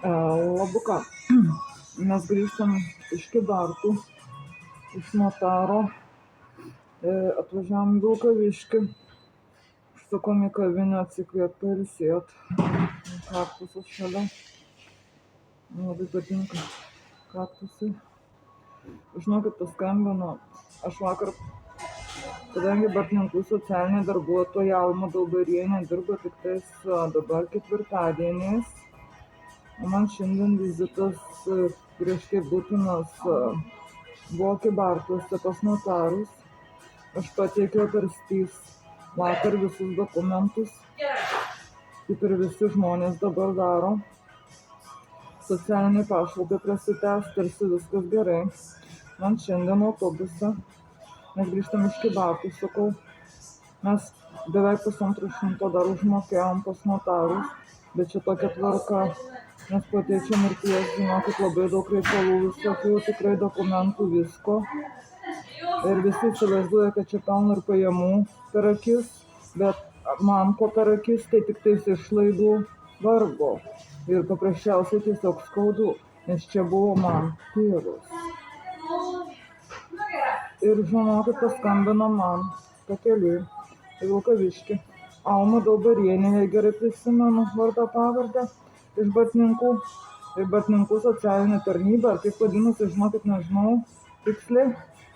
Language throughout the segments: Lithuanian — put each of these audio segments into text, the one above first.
Labuką. Mes grįžtam iš Kybartų, iš notaro, atvažiavom į Vilkaviškį, užsukom į kavinę atsikvėpt, pailsėt. Kaktusas šalia. Man labai patinka kaktusai. Žinokit, paskambino. Aš vakar, kadangi Bartninkų socialinė darbuotoja Alma Daubarienė dirba tik tais dabar ketvirtadieniais, o man šiandien vizitas prieš tai būtinas buvo Kybartuose pas notarus. Aš pateikiau per STIS vakar visus dokumentus, kaip ir visi žmonės dabar daro. Socialiniai pašalpai prasitęs, tarsi viskas gerai. Man šiandien autobuse, mes grįžtam iš Kybartų, sakau, mes beveik 150 dar užmokėjom pas notarus, bet čia tokia tvarka, nes po tėčio mirties, žinokit, labai daug reikalų visokių, tikrai dokumentų, visko. Ir visi įsivaizduoja, kad čia pelno ir pajamų per akis, bet man ko per akis, tai tik tais išlaidų vargo. Ir paprasčiausiai tiesiog skaudu, nes čia buvo man tėvas. Ir žinokit, paskambino man pakeliui į Vilkaviškį Alma Daubarienė, jei gerai prisimenu vardą pavardę, iš Bartninkų. Ir Bartninkų socialinė tarnyba, ar kaip vadinasi, žinokit, nežinau tiksliai.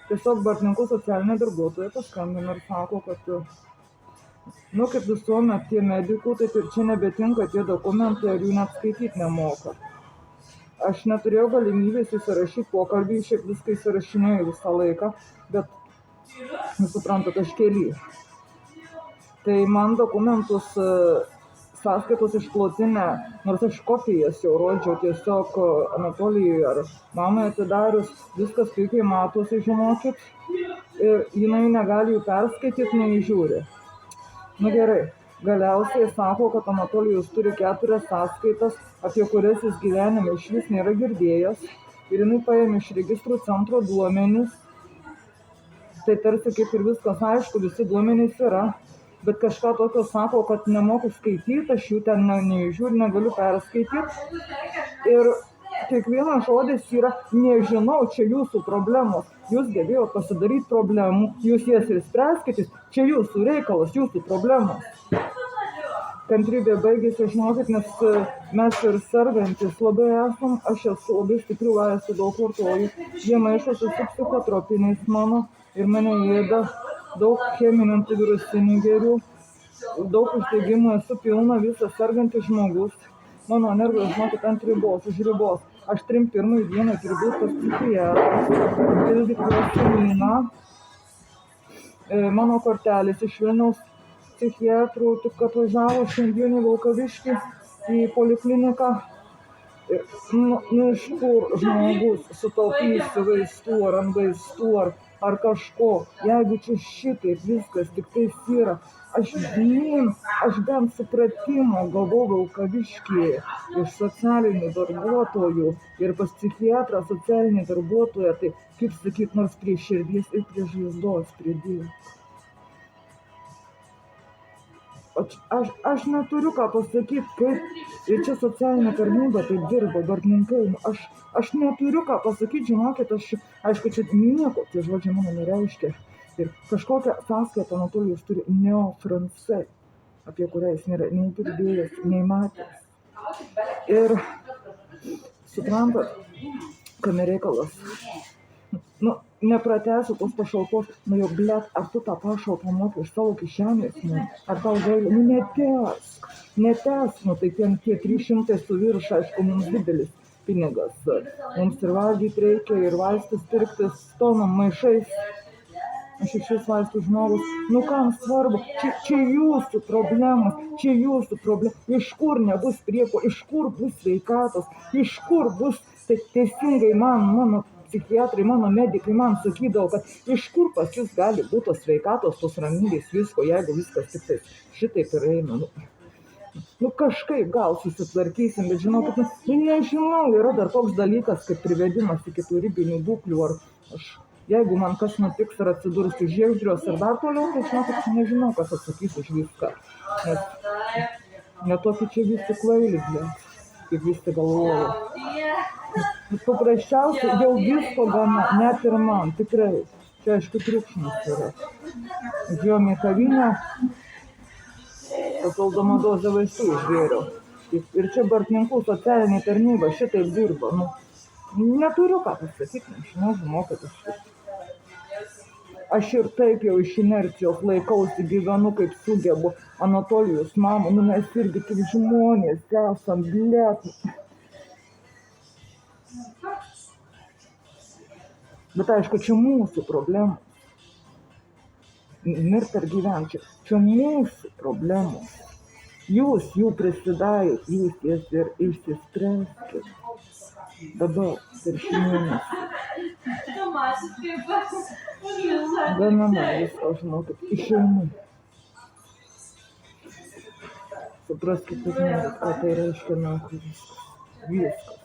Tiesiog Bartninkų socialinė darbuotoja paskambino ir sako, kad kaip visuomet tie medikų, tai ir čia nebetinka tie dokumentai, ar jų net skaityti nemoka. Aš neturėjau galimybės įsirašyti pokalbį, šiaip viską įsirašinėjau visą laiką, bet, suprantat, aš keli. Tai man dokumentus sąskaitos išklotinę, nors aš kopijas jau rodžiau tiesiog Anatolijui ar mamai atidarius, viskas puikiai matosi, žinokit, ir jinai negali jų perskaityti, neįžiūri. Gerai. Galiausiai sako, kad Anatolijus turi 4 sąskaitas, apie kurias jis gyvenime išvis nėra girdėjęs, ir jinai paėmė iš registrų centro duomenis. Tai tarsi kaip ir viskas aišku, visi duomenys yra, bet kažką tokio sako, kad nemoku skaityti, aš jų ten neįžiūriu, negaliu perskaityti. Ir kiekvienas žodis yra nežinau, čia jūsų problemos. Jūs gebėjot pasidaryti problemų, jūs jas ir spręskite, čia jūsų reikalas, jūsų problemos. Kantrybė baigėsi, žinokit, nes mes ir sergantis labai esam, aš esu labai stiprių vaistų daug vartoju, jie maišosi su psichotropiniais mano ir mane ėda, daug cheminių antivirusinių geriu, daug uždegimų, esu pilna visas sergantis žmogus, mano nervai, žinokit, ant ribos, už ribos, aš 3/1 dieną turiu būti pas psichiatrą, pildyti klausimyną, mano kortelės iš Vilniaus psichiatrų tik atvažiavo šiandien į Vilkaviškį į polikliniką. Iš kur žmogus sutaupysi vaistų ar ant vaistų ar kažko, jeigu čia šitaip viskas tik tais yra. Aš bent supratimo gavau Vilkaviškyje iš socialinių darbuotojų ir pas psichiatrą socialinį darbuotoją, tai kaip sakyt, nors prie širdies ir prie žaizdos pridėjo. Aš neturiu ką pasakyti, kaip ir čia socialinė tarnyba taip dirba, Bartninkai. Aš neturiu ką pasakyti, žinokit, aišku, čia nieko, tie žodžiai mano nereiškia. Ir kažkokią sąskaitą Anatolijus turi Neo-France, apie kurią jis nėra nei girdėjęs, nei matęs. Ir suprantat, kame reikalas. Nepratęsiu tos pašalpos, jau blet, ar tu tą pašalpą moki iš savo kišenės, ar tau gaili, netęsk, tai tie 300 su virš, aišku, mums didelis pinigas, mums ir valgyti reikia, ir vaistus pirktis tonom maišais, aš iš šis vaistų žmogus, kam svarbu, čia jūsų problemas, iš kur nebus prieko, iš kur bus sveikatos, iš kur bus teisingai mano psichiatrai, mano medikai man sakydavo, kad iš kur pas jūs gali būti tos sveikatos, tos ramybės, visko, jeigu viskas tik tai šitaip ir eina. Kažkaip gal susitvarkysim, bet žinokit, nežinau, yra dar toks dalykas, kaip privedimas iki tų ribinių būklių, jeigu man kas nutiks ar atsidursiu žiegždriuos ir dar toliau, tai žinokit, nežinau, kas atsakys už viską, nes netokį čia visi kvailis, bet. kaip visi galvoja. Paprasčiausiai jau visko gana, net ir man, tikrai. Čia aišku triukšmas yra. Atėjom į kavinę, papildomą dozę vaistų išgėriau. Ir čia Bartninkų socialinė tarnyba šitaip dirba. Nu, neturiu ką pasakyti, nežinau, žinokit aš. Aš ir taip jau iš inercijos laikausi, gyvenu kaip sugebu. Anatolijus, mama, nu mes irgi kaip žmonės esam, blėt. Bet aišku, čia mūsų problemos. Mirt ar gyventi, čia mūsų problemos. Jūs jų prisidarėt, jūs jas ir išsispręskit. Dabar per šį mėnesį. Gana man visko, žinokit, išeinu. Supraskit, kad norit, ką tai reiškia, nahui viskas. Viskas.